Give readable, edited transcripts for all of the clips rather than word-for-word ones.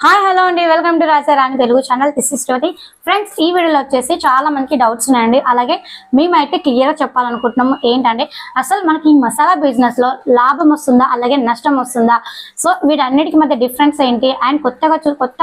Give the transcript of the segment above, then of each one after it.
Hi hello అండి, welcome to Rajarani Telugu channel. This is Jyothi. Friends, ఈ వీడియోలో వచ్చేసి చాలా మందికి డౌట్స్ ఉన్నాయండి. అలాగే మేమైతే క్లియర్గా చెప్పాలనుకుంటున్నాము ఏంటంటే అసలు మనకి ఈ మసాలా బిజినెస్ లో లాభం వస్తుందా అలాగే నష్టం వస్తుందా, సో వీటన్నిటికి మధ్య డిఫరెన్స్ ఏంటి, అండ్ కొత్త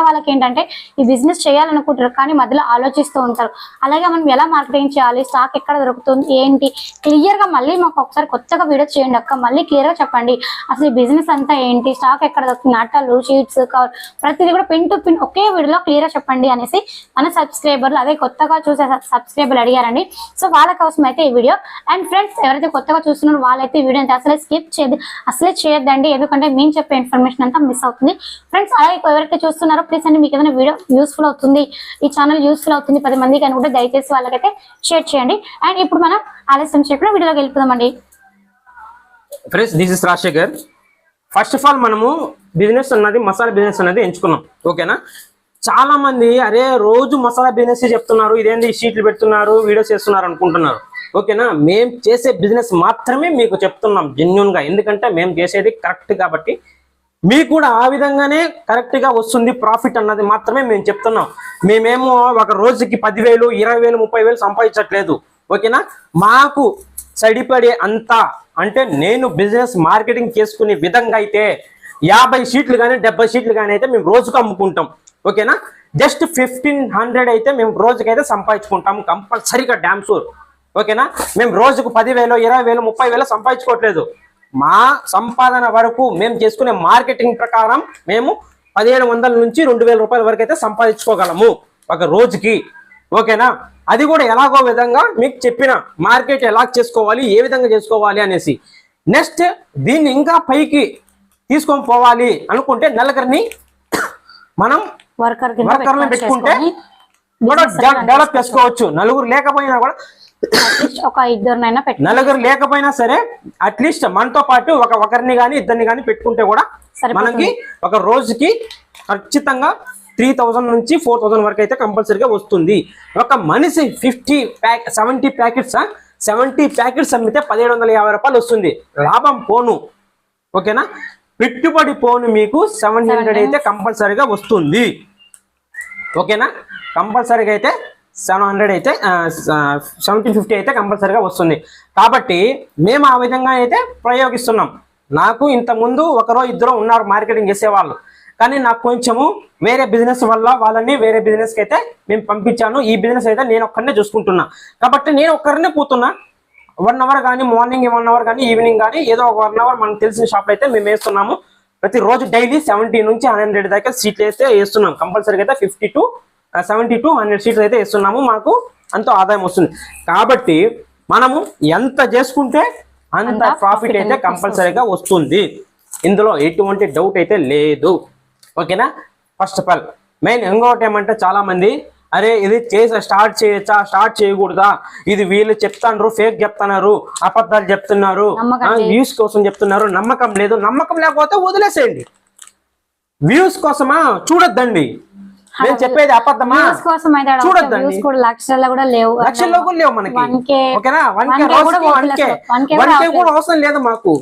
వాళ్ళకి ఏంటంటే ఈ బిజినెస్ చేయాలనుకుంటారు కానీ మధ్యలో ఆలోచిస్తూ ఉంటారు. అలాగే మనం ఎలా మార్కెటింగ్ చేయాలి, స్టాక్ ఎక్కడ దొరుకుతుంది ఏంటి, క్లియర్ గా మళ్ళీ మాకు ఒకసారి కొత్తగా వీడియో చేయండి అక్క, మళ్ళీ క్లియర్ గా చెప్పండి అసలు ఈ బిజినెస్ అంతా ఏంటి, స్టాక్ ఎక్కడ దొరుకుతుంది, అట్టలు షీట్స్ కవర్ ప్రతి కూడా పిన్ టు పిన్ ఒకే వీడియోలో క్లియర్ గా చెప్పండి అనేసి మన సబ్స్క్రైబర్లు అదే కొత్తగా చూసే సబ్స్క్రైబర్లు అడిగారండి. సో వాళ్ళ కోసం అయితే ఈ వీడియో. అండ్ ఫ్రెండ్స్, ఎవరైతే కొత్తగా చూస్తున్నారో వాళ్ళైతే ఈ వీడియో అసలే స్కిప్ చేయొద్దండి, ఎందుకంటే మేము చెప్పే ఇన్ఫర్మేషన్ అంతా మిస్ అవుతుంది. ఫ్రెండ్స్, అలాగే ఎవరైతే చూస్తున్నారో ప్లీజ్ అండి, మీకు ఏదైనా వీడియో యూస్ఫుల్ అవుతుంది, ఈ ఛానల్ యూస్ఫుల్ అవుతుంది 10 మందికి అని కూడా దయచేసి వాళ్ళకైతే షేర్ చేయండి. అండ్ ఇప్పుడు మనం ఆలస్యం చేయకుండా వీడియోలోకి వెళ్ళిపోదామండి. Friends, this is Rajasekhar. First of all మనము బిజినెస్ అన్నది మసాలా బిజినెస్ అనేది ఎంచుకున్నాం, ఓకేనా. చాలా మంది అరే రోజు మసాలా బిజినెస్ చెప్తున్నారు, ఇదేంటి షీట్లు పెడుతున్నారు, వీడియోస్ చేస్తున్నారు అనుకుంటున్నారు, ఓకేనా. మేము చేసే బిజినెస్ మాత్రమే మీకు చెప్తున్నాం జెన్యున్ గా, ఎందుకంటే మేము చేసేది కరెక్ట్ కాబట్టి మీకు కూడా ఆ విధంగానే కరెక్ట్ గా వస్తుంది ప్రాఫిట్ అన్నది మాత్రమే మేము చెప్తున్నాం. మేమేమో ఒక రోజుకి 10,000, 20,000, 30,000 సంపాదించట్లేదు, ఓకేనా. మాకు సరిపడే అంత అంటే నేను బిజినెస్ మార్కెటింగ్ చేసుకునే విధంగా అయితే 50 షీట్లు కానీ 70 షీట్లు కానీ అయితే మేము రోజుకు అమ్ముకుంటాం, ఓకేనా. జస్ట్ 1,500 అయితే మేము రోజుకైతే సంపాదించుకుంటాం కంపల్సరీగా, డ్యామ్ షూర్, ఓకేనా. మేము రోజుకు 10,000, 20,000, 30,000 సంపాదించుకోవట్లేదు. మా సంపాదన వరకు మేము చేసుకునే మార్కెటింగ్ ప్రకారం మేము 1,700 నుంచి 2,000 రూపాయల వరకు అయితే సంపాదించుకోగలము ఒక రోజుకి, ఓకేనా. అది కూడా ఎలాగో విధంగా మీకు చెప్పిన మార్కెట్ ఎలా చేసుకోవాలి, ఏ విధంగా చేసుకోవాలి అనేసి. నెక్స్ట్ దీన్ని ఇంకా పైకి తీసుకొని పోవాలి అనుకుంటే నలుగురిని మనం వర్కర్ని పెట్టుకుంటే కూడా డెవలప్ చేసుకోవచ్చు. నలుగురు లేకపోయినా కూడా నలుగురు లేకపోయినా సరే అట్లీస్ట్ మనతో పాటు ఒకరిని కానీ ఇద్దరిని కానీ పెట్టుకుంటే కూడా మనకి ఒక రోజుకి ఖచ్చితంగా 3,000 నుంచి 4,000 వరకు అయితే కంపల్సరీగా వస్తుంది. ఒక మనిషి 70 ప్యాకెట్స్ అమ్మితే 1,750 రూపాయలు వస్తుంది లాభం పోను, ఓకేనా. పెట్టుబడి పోను మీకు 700 అయితే కంపల్సరీగా వస్తుంది, ఓకేనా. కంపల్సరీగా అయితే 700 అయితే 1750 అయితే కంపల్సరీగా వస్తుంది. కాబట్టి మేము ఆ విధంగా అయితే ప్రయోగిస్తున్నాం. నాకు ఇంతకుముందు ఒకరో ఇద్దరు ఉన్నారు మార్కెటింగ్ చేసేవాళ్ళు, కానీ నాకు కొంచెము వేరే బిజినెస్ వల్ల వాళ్ళని వేరే బిజినెస్కి అయితే మేము పంపించాను. ఈ బిజినెస్ అయితే నేను ఒక్కరినే చూసుకుంటున్నా కాబట్టి నేను ఒక్కరినే పోతున్నా. 1 అవర్ కానీ మార్నింగ్ 1 అవర్ కానీ ఈవినింగ్ కానీ ఏదో ఒక 1 అవర్ మనకు తెలిసిన షాప్లో అయితే మేము వేస్తున్నాము. ప్రతిరోజు డైలీ 70 నుంచి 100 దాకా సీట్లు అయితే వేస్తున్నాం. కంపల్సరీగా అయితే 70 to 100 సీట్లు అయితే వేస్తున్నాము. మాకు అంత ఆదాయం వస్తుంది. కాబట్టి మనము ఎంత చేసుకుంటే అంత ప్రాఫిట్ అయితే కంపల్సరీగా వస్తుంది. ఇందులో ఎటువంటి డౌట్ అయితే లేదు, ఓకేనా. ఫస్ట్ ఆఫ్ ఆల్ మెయిన్ ఇంకోటి ఏమంటే చాలా మంది అరే ఇది స్టార్ట్ చేయొచ్చా, స్టార్ట్ చేయకూడదా, ఇది వీళ్ళు చెప్తారు, ఫేక్ చెప్తున్నారు, అబద్ధాలు చెప్తున్నారు, వ్యూస్ కోసం చెప్తున్నారు, నమ్మకం లేదు. నమ్మకం లేకపోతే వదిలేసేయండి. వ్యూస్ కోసమా చూడొద్దండి, నేను చెప్పేది అబద్ధమా చూడొద్దండి. లక్షల్లో కూడా లేవు మనకి, ఓకేనా. 1K కూడా అవసరం లేదు మాకు.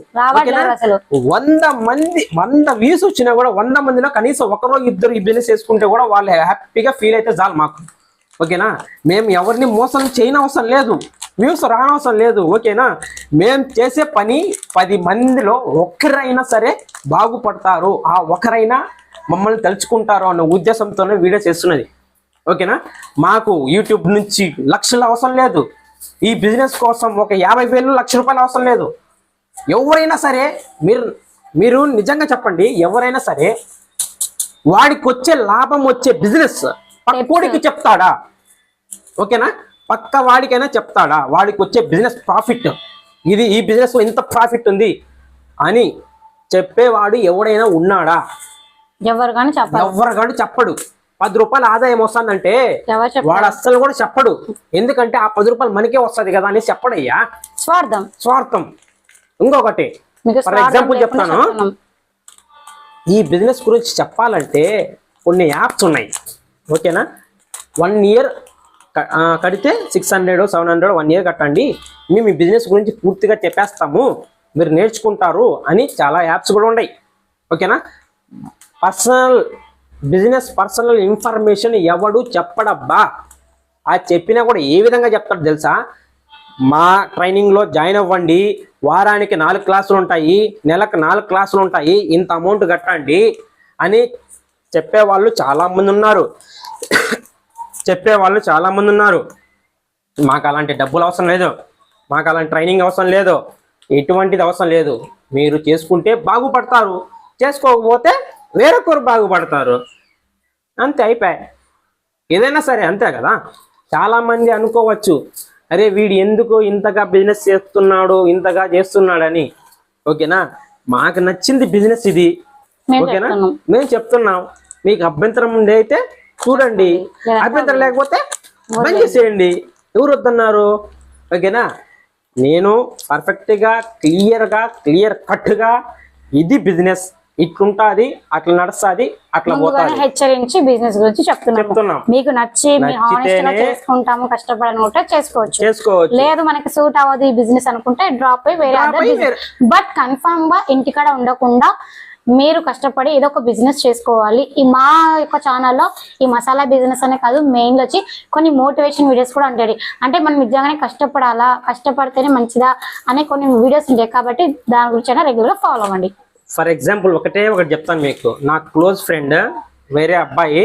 100 వ్యూస్ వచ్చినా కూడా 100 మందిలో కనీసం ఒకరో ఇద్దరు ఈ బిజినెస్ చేసుకుంటే కూడా వాళ్ళు హ్యాపీగా ఫీల్ అయితే చాలు మాకు, ఓకేనా. మేము ఎవరిని మోసం చేయనవసరం లేదు, వ్యూస్ రానవసరం లేదు, ఓకేనా. మేము చేసే పని 10 మందిలో ఒక్కరైనా సరే బాగుపడతారు, ఆ ఒకరైనా మమ్మల్ని తలుచుకుంటారు అన్న ఉద్దేశంతోనే వీడియో చేస్తున్నది, ఓకేనా. మాకు యూట్యూబ్ నుంచి లక్షలు అవసరం లేదు. ఈ బిజినెస్ కోసం ఒక 50,000, 1,00,000 రూపాయలు అవసరం లేదు. ఎవరైనా సరే మీరు నిజంగా చెప్పండి, ఎవరైనా సరే వాడికి వచ్చే లాభం వచ్చే బిజినెస్ పక్కోడికి చెప్తాడా, ఓకేనా. పక్క వాడికైనా చెప్తాడా వాడికి వచ్చే బిజినెస్ ప్రాఫిట్, ఈ బిజినెస్ ఇంత ప్రాఫిట్ ఉంది అని చెప్పేవాడు ఎవడైనా ఉన్నాడా? ఎవరు కానీ చెప్పడు. 10 రూపాయలు ఆదాయం వస్తుందంటే వాడు అస్సలు కూడా చెప్పడు, ఎందుకంటే ఆ 10 రూపాయలు మనకే వస్తుంది కదా అని చెప్పడయ్యా. స్వార్థం. ఇంకొకటి ఫర్ ఎగ్జాంపుల్ చెప్తాను, ఈ బిజినెస్ గురించి చెప్పాలంటే కొన్ని యాప్స్ ఉన్నాయి, ఓకేనా. 1 ఇయర్ కడితే 600, 700 1 ఇయర్ కట్టండి, మేము ఈ బిజినెస్ గురించి పూర్తిగా చెప్పేస్తాము, మీరు నేర్చుకుంటారు అని చాలా యాప్స్ కూడా ఉన్నాయి, ఓకేనా. పర్సనల్ బిజినెస్ పర్సనల్ ఇన్ఫర్మేషన్ ఎవడు చెప్పడబ్బా. ఆ చెప్పినా కూడా ఏ విధంగా చెప్తాడు తెలుసా? మా ట్రైనింగ్లో జాయిన్ అవ్వండి, వారానికి 4 క్లాసులు ఉంటాయి, నెలకు 4 క్లాసులు ఉంటాయి, ఇంత అమౌంట్ కట్టండి అని చెప్పేవాళ్ళు చాలామంది ఉన్నారు. మాకు అలాంటి డబ్బులు అవసరం లేదు, మాకు అలాంటి ట్రైనింగ్ అవసరం లేదు, ఎటువంటిది అవసరం లేదు. మీరు చేసుకుంటే బాగుపడతారు, చేసుకోకపోతే వేరొకరు బాగుపడతారు, అంతే, అయిపోయాయి. ఏదైనా సరే అంతే కదా. చాలామంది అనుకోవచ్చు, అరే వీడు ఎందుకు ఇంతగా బిజినెస్ చేస్తున్నాడు, ఇంతగా చేస్తున్నాడని. ఓకేనా, మాకు నచ్చింది బిజినెస్ ఇది. ఓకేనా, మేము చెప్తున్నాం. మీకు అభ్యంతరం ఉండే అయితే చూడండి, అభ్యంతరం లేకపోతే బంద్ చేసేయండి. ఎవరు వద్దన్నారు? ఓకేనా, నేను పర్ఫెక్ట్గా క్లియర్ కట్గా ఇది బిజినెస్ ఇట్లుంటాది, అట్లా నడుస్తుంది, అట్లా పోతాది హెచ్చరించి బిజినెస్ గురించి చెప్తున్నాం. మీకు నచ్చి చేసుకుంటాము, కష్టపడనుకుంటే చేసుకోవచ్చు. లేదు మనకి సూట్ అవ్వదు ఈ బిజినెస్ అనుకుంటే డ్రాప్ అయ్యి వేరే. బట్ కన్ఫర్మ్ గా ఇంటికాడ ఉండకుండా మీరు కష్టపడి ఏదో ఒక బిజినెస్ చేసుకోవాలి. ఈ మా యొక్క ఛానల్లో ఈ మసాలా బిజినెస్ అనే కాదు, మెయిన్ వచ్చి కొన్ని మోటివేషన్ వీడియోస్ కూడా ఉంటాయి. అంటే మనం నిజంగానే కష్టపడాలా, కష్టపడితేనే మంచిదా అనే కొన్ని వీడియోస్ ఉంటాయి. కాబట్టి దాని గురించి రెగ్యులర్ గా ఫాలో అవ్వండి. ఫర్ ఎగ్జాంపుల్ ఒకటి చెప్తాను మీకు. నా క్లోజ్ ఫ్రెండ్ వేరే అబ్బాయి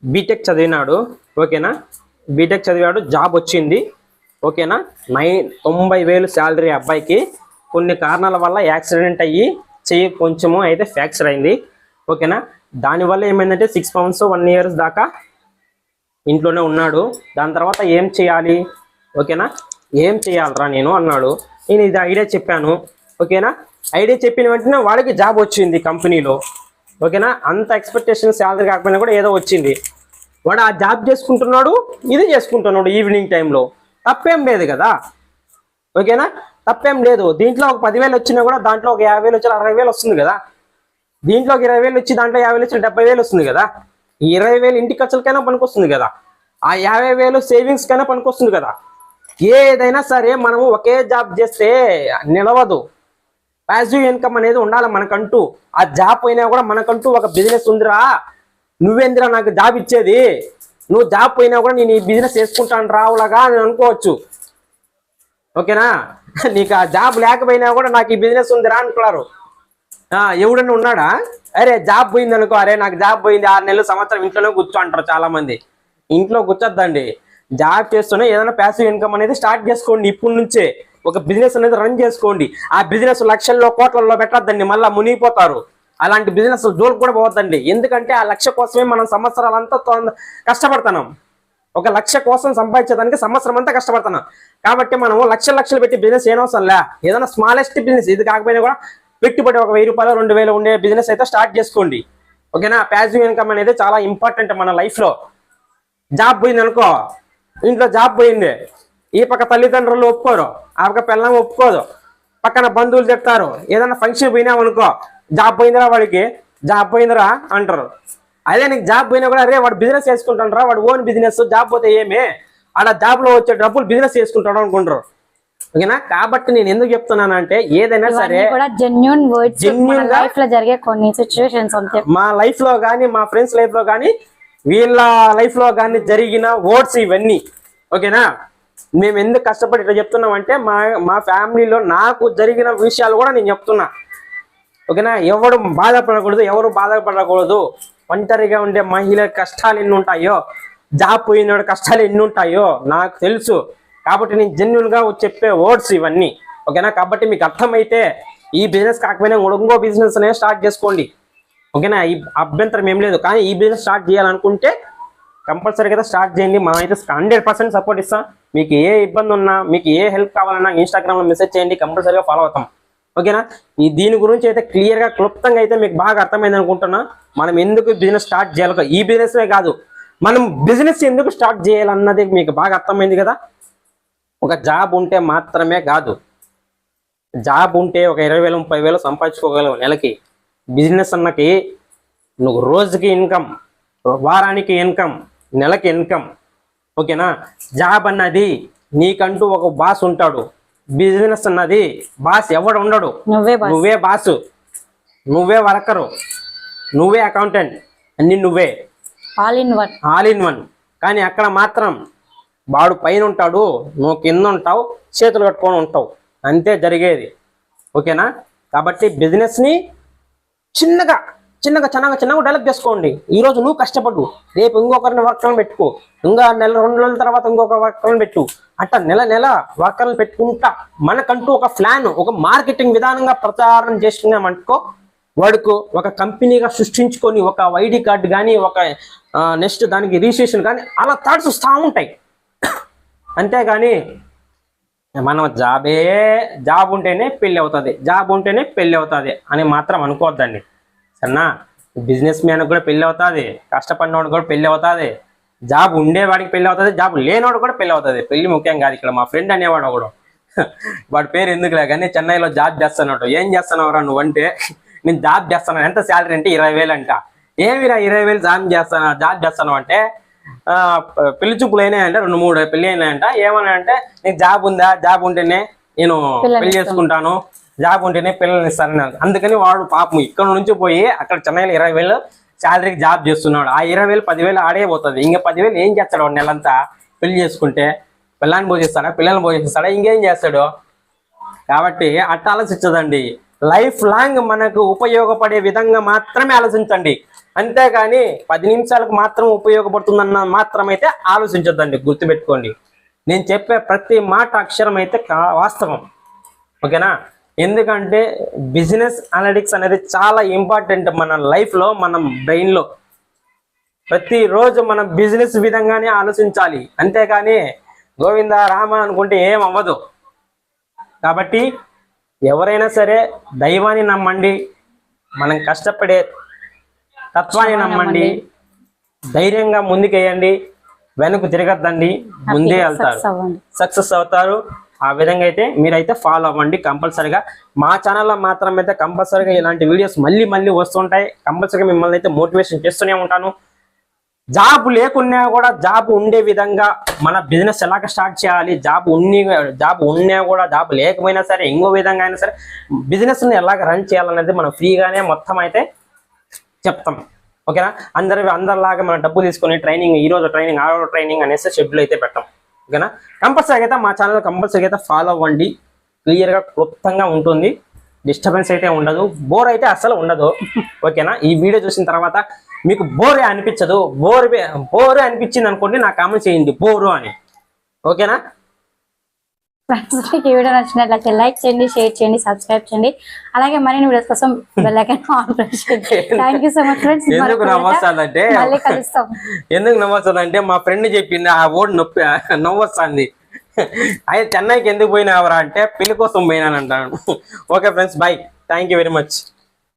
బీటెక్ చదివినాడు. ఓకేనా, బీటెక్ చదివాడు, జాబ్ వచ్చింది. ఓకేనా, 90,000 శాలరీ అబ్బాయికి. కొన్ని కారణాల వల్ల యాక్సిడెంట్ అయ్యి చెయ్యి కొంచెము అయితే ఫ్రాక్చర్ అయింది. ఓకేనా, దానివల్ల ఏమైందంటే 6 months 1 year దాకా ఇంట్లోనే ఉన్నాడు. దాని తర్వాత ఏం చేయాలి? ఓకేనా, ఏం చేయాలరా నేను అన్నాడు. నేను ఇది ఐడియా చెప్పాను. ఓకేనా, ఐడియా చెప్పిన వెంటనే వాడికి జాబ్ వచ్చింది కంపెనీలో. ఓకేనా, అంత ఎక్స్పెక్టేషన్ శాలరీ కాకపోయినా కూడా ఏదో వచ్చింది. వాడు ఆ జాబ్ చేసుకుంటున్నాడు, ఇది చేసుకుంటున్నాడు ఈవినింగ్ టైంలో. తప్పేం లేదు కదా. ఓకేనా, తప్పేం లేదు. దీంట్లో ఒక 10,000 వచ్చినా కూడా దాంట్లో ఒక 50,000 వచ్చి 60,000 వస్తుంది కదా. దీంట్లో ఒక 20,000 వచ్చి దాంట్లో 50,000 వచ్చి 70,000 వస్తుంది కదా. ఈ 20,000 ఇంటి ఖర్చులకైనా పనికొస్తుంది కదా. ఆ 50,000 సేవింగ్స్ కైనా పనికొస్తుంది కదా. ఏదైనా సరే మనము ఒకే జాబ్ చేస్తే నిలవదు. పాసివ్ ఇన్కమ్ అనేది ఉండాలి మనకంటూ. ఆ జాబ్ పోయినా కూడా మనకంటూ ఒక బిజినెస్ ఉందిరా, నువ్వేందిరా నాకు జాబ్ ఇచ్చేది, నువ్వు జాబ్ పోయినా కూడా నేను ఈ బిజినెస్ చేసుకుంటాను రావులాగా అని అనుకోవచ్చు. ఓకేనా, నీకు ఆ జాబ్ లేకపోయినా కూడా నాకు ఈ బిజినెస్ ఉందిరా అనుకున్నారు. ఎవడన్నా ఉన్నాడా? అరే జాబ్ పోయింది అనుకో, అరే నాకు జాబ్ పోయింది 6 నెలలు సంవత్సరం ఇంట్లోనే కూర్చో అంటారు చాలా మంది. ఇంట్లో కూర్చొద్దండి, జాబ్ చేస్తూనే ఏదైనా ప్యాసివ్ ఇన్కమ్ అనేది స్టార్ట్ చేసుకోండి. ఇప్పటి నుంచే ఒక బిజినెస్ అనేది రన్ చేసుకోండి. ఆ బిజినెస్ లక్షల్లో కోట్లలో పెట్టద్దండి, మళ్ళీ మునిగిపోతారు. అలాంటి బిజినెస్ జోలికి కూడా పోవద్దండి. ఎందుకంటే ఆ లక్ష్య కోసమే మనం సంవత్సరాలంతా కష్టపడుతున్నాం. ఒక లక్ష్య కోసం సంపాదించడానికి సంవత్సరం అంతా కష్టపడుతున్నాం. కాబట్టి మనం లక్షలు పెట్టి బిజినెస్ ఏనవసరంలే. ఏదైనా స్మాలెస్ట్ బిజినెస్, ఇది కాకపోయినా కూడా పెట్టుబడి ఒక 1,000 రూపాయలు 2,000 ఉండే బిజినెస్ అయితే స్టార్ట్ చేసుకోండి. ఓకేనా, ప్యాసివ్ ఇన్కమ్ అనేది చాలా ఇంపార్టెంట్ మన లైఫ్లో. జాబ్ పోయింది అనుకో, ఇంట్లో జాబ్ పోయింది, ఈ పక్క తల్లిదండ్రులు ఒప్పుకోరు, ఆ పక్క పిల్లం ఒప్పుకోదు, పక్కన బంధువులు చెప్తారు. ఏదైనా ఫంక్షన్ పోయినామనుకో, జాబ్ పోయిందిరా వాడికి, జాబ్ పోయిందిరా అంటారు. అదే నీకు జాబ్ పోయినా కూడా అరే వాడు బిజినెస్ చేసుకుంటాడు రా, వాడు ఓన్ బిజినెస్, జాబ్ పోతే ఏమే ఆడ జాబ్లో వచ్చే డబ్బులు బిజినెస్ చేసుకుంటాడు అనుకుంటారు. ఓకేనా, కాబట్టి నేను ఎందుకు చెప్తున్నానంటే ఏదైనా సరే జెన్యూన్ లైఫ్ లో జరిగే కొన్ని సిచ్యువేషన్స్ అంతే. మా లైఫ్ లో కానీ, మా ఫ్రెండ్స్ లైఫ్ లో కానీ, వీళ్ళ లైఫ్ లో కానీ జరిగిన వర్డ్స్ ఇవన్నీ. ఓకేనా, మేము ఎందుకు కష్టపడి ఇట్లా చెప్తున్నాం అంటే మా ఫ్యామిలీలో నాకు జరిగిన విషయాలు కూడా నేను చెప్తున్నా. ఓకేనా, ఎవరు బాధపడకూడదు. ఒంటరిగా ఉండే మహిళ కష్టాలు ఎన్ని ఉంటాయో, జాబ్ పోయిన కష్టాలు ఎన్ని ఉంటాయో నాకు తెలుసు. కాబట్టి నేను జెన్యున్ గా చెప్పే వర్డ్స్ ఇవన్నీ. ఓకేనా, కాబట్టి మీకు అర్థమైతే ఈ బిజినెస్ కాకపోయినా ఇంకో బిజినెస్ అనేది స్టార్ట్ చేసుకోండి. ఓకేనా, ఈ అభ్యంతరం ఏం లేదు. కానీ ఈ బిజినెస్ స్టార్ట్ చేయాలనుకుంటే కంపల్సరీగా స్టార్ట్ చేయండి. మనం అయితే 100% సపోర్ట్ ఇస్తాం. మీకు ఏ ఇబ్బంది ఉన్నా, మీకు ఏ హెల్ప్ కావాలన్నా ఇన్స్టాగ్రామ్లో మెసేజ్ చేయండి, కంపల్సరీగా ఫాలో అవుతాం. ఓకేనా, దీని గురించి అయితే క్లియర్గా క్లుప్తంగా అయితే మీకు బాగా అర్థమైంది అనుకుంటున్నా. మనం ఎందుకు బిజినెస్ స్టార్ట్ చేయాలి, ఈ బిజినెస్నే కాదు, మనం బిజినెస్ ఎందుకు స్టార్ట్ చేయాలన్నది మీకు బాగా అర్థమైంది కదా. ఒక జాబ్ ఉంటే మాత్రమే కాదు, జాబ్ ఉంటే ఒక 20,000 30,000 సంపాదించుకోగలవు నెలకి. బిజినెస్ అన్నకి నువ్వు రోజుకి ఇన్కమ్, వారానికి ఇన్కమ్, నెలకి ఇన్కమ్. ఓకేనా, జాబ్ అన్నది నీకంటూ ఒక బాస్ ఉంటాడు. బిజినెస్ అన్నది బాస్ ఎవడు ఉండడు, నువ్వే బాసు, నువ్వే వర్కరు, నువ్వే అకౌంటెంట్, అన్ని నువ్వే, all in one. All in one. కానీ అక్కడ మాత్రం వాడు పైన ఉంటాడు, నువ్వు కింద ఉంటావు, చేతులు కట్టుకొని ఉంటావు, అంతే జరిగేది. ఓకేనా? కాబట్టి బిజినెస్ని చిన్నగా డెవలప్ చేసుకోండి. ఈరోజు నువ్వు కష్టపడు, రేపు ఇంకొకరిని వర్కర్ని పెట్టుకో, ఇంకా నెల 2 నెలల తర్వాత ఇంకొక వర్కర్ని పెట్టు, అట్లా నెల వర్కర్లు పెట్టుకుంటా మనకంటూ ఒక ప్లాన్, ఒక మార్కెటింగ్ విధానంగా ప్రచారం చేస్తున్నామనుకో, వాడుకు ఒక కంపెనీగా సృష్టించుకొని ఒక ఐడి కార్డు కానీ, ఒక నెక్స్ట్ దానికి రిజిస్ట్రేషన్ కానీ అలా థాట్స్ వస్తూ ఉంటాయి. అంతేగాని మనం జాబ్ ఉంటేనే పెళ్ళి అవుతుంది అని మాత్రం అనుకోవద్దండి. సరేనా? బిజినెస్ మ్యాన్ కూడా పెళ్ళి అవుతుంది, కష్టపడినవాడు కూడా పెళ్ళి అవుతుంది, జాబ్ ఉండేవాడికి పెళ్ళి అవుతుంది, జాబ్ లేనివాడు కూడా పెళ్ళి అవుతుంది. పెళ్ళి ముఖ్యం కాదు ఇక్కడ. మా ఫ్రెండ్ అనేవాడు ఒకడు, వాడి పేరు ఎందుకులే కానీ, చెన్నైలో జాబ్ చేస్తున్నాడు. ఏం చేస్తున్నావురా నువ్వు అంటే, నేను జాబ్ చేస్తాను. ఎంత శాలరీ అంటే 20,000 అంట. ఏమిరా 20,000 జాబ్ చేస్తాను అంటే, పెళ్లి చూపులు అయినాయంటే 2-3 పెళ్లి అయినాయంట. ఏమన్నా అంటే, నీకు జాబ్ ఉందా, జాబ్ ఉంటేనే నేను పెళ్లి చేసుకుంటాను, జాబ్ ఉంటేనే పిల్లల్ని ఇస్తానని. అందుకని వాడు పాపం ఇక్కడ నుంచి పోయి అక్కడ చెన్నైలో 20,000 శాలరీకి జాబ్ చేస్తున్నాడు. ఆ 20,000 10,000 ఆడే పోతుంది. ఇంకా 10,000 ఏం చేస్తాడు వాడు నెలంతా? పెళ్లి చేసుకుంటే పిల్లని పోషిస్తాడా, పిల్లల్ని పోషిస్తాడా, ఇంకేం చేస్తాడు? కాబట్టి అట్లా ఆలోచించదండి. లైఫ్ లాంగ్ మనకు ఉపయోగపడే విధంగా మాత్రమే ఆలోచించండి. అంతేగాని 10 నిమిషాలకు మాత్రం ఉపయోగపడుతుందన్న మాత్రమైతే ఆలోచించొద్దండి. గుర్తుపెట్టుకోండి, నేను చెప్పే ప్రతి మాట అక్షరం అయితే వాస్తవం. ఓకేనా? ఎందుకంటే బిజినెస్ అనలిటిక్స్ అనేది చాలా ఇంపార్టెంట్ మన లైఫ్లో, మన బ్రెయిన్లో. ప్రతిరోజు మనం బిజినెస్ విధంగానే ఆలోచించాలి. అంతేగాని గోవింద రామ అనుకుంటే ఏం అవ్వదు. కాబట్టి ఎవరైనా సరే దైవాన్ని నమ్మండి, మనం కష్టపడే తత్వాన్ని నమ్మండి, ధైర్యంగా ముందుకేయండి, వెనక్కు తిరగద్దండి, ముందే వెళ్తారు, సక్సెస్ అవుతారు. ఆ విధంగా అయితే మీరైతే ఫాలో అవ్వండి కంపల్సరీగా. మా ఛానల్లో మాత్రం అయితే కంపల్సరీగా ఇలాంటి వీడియోస్ మళ్ళీ వస్తుంటాయి. కంపల్సరీగా మిమ్మల్ని అయితే మోటివేషన్ చేస్తూనే ఉంటాను. జాబ్ లేకున్నా కూడా జాబ్ ఉండే విధంగా మన బిజినెస్ ఎలాగ స్టార్ట్ చేయాలి, జాబ్ ఉన్నా కూడా, జాబ్ లేకపోయినా సరే ఇంకో విధంగా అయినా సరే బిజినెస్ని ఎలాగ రన్ చేయాలనేది మనం ఫ్రీగానే మొత్తం అయితే చెప్తాం. ఓకేనా? అందరిలాగా మనం డబ్బు తీసుకొని ట్రైనింగ్, ఈరోజు ట్రైనింగ్, ఆ రోజు ట్రైనింగ్ అనేసి షెడ్యూల్ అయితే పెట్టాం. ఓకేనా? కంపల్సరీ అయితే మా ఛానల్ కంపల్సరీ అయితే ఫాలో అవ్వండి. క్లియర్గా క్లుప్తంగా ఉంటుంది, డిస్టర్బెన్స్ అయితే ఉండదు, బోర్ అయితే అస్సలు ఉండదు. ఓకేనా? ఈ వీడియో చూసిన తర్వాత మీకు బోరే అనిపించదు. బోరే అనిపించింది అనుకోండి, నాకు కామెంట్ చేయండి బోరు అని. ఓకేనా? ఫ్రెండ్స్, ఈ వీడియో నచ్చినట్లయితే లైక్ చేయండి, షేర్ చేయండి, సబ్స్క్రైబ్ చేయండి. అలాగే మరిన్ని వీడియోస్ కోసం బెల్ ఐకాన్ ఆన్ ప్రెస్ చేయండి. Thank you so much friends. ఎందుకు నవ్వొస్తుందంటే, మళ్ళీ కలుస్తాం. ఎందుకు నవ్వొస్తుందంటే మా ఫ్రెండ్ చెప్పింది, ఆ ఓడి నవ్వొస్తుంది. అయితే చెన్నైకి ఎందుకు పోయినావరా అంటే, పెళ్లి కోసం పోయినానంటాను. Okay friends, bye. Thank you very much.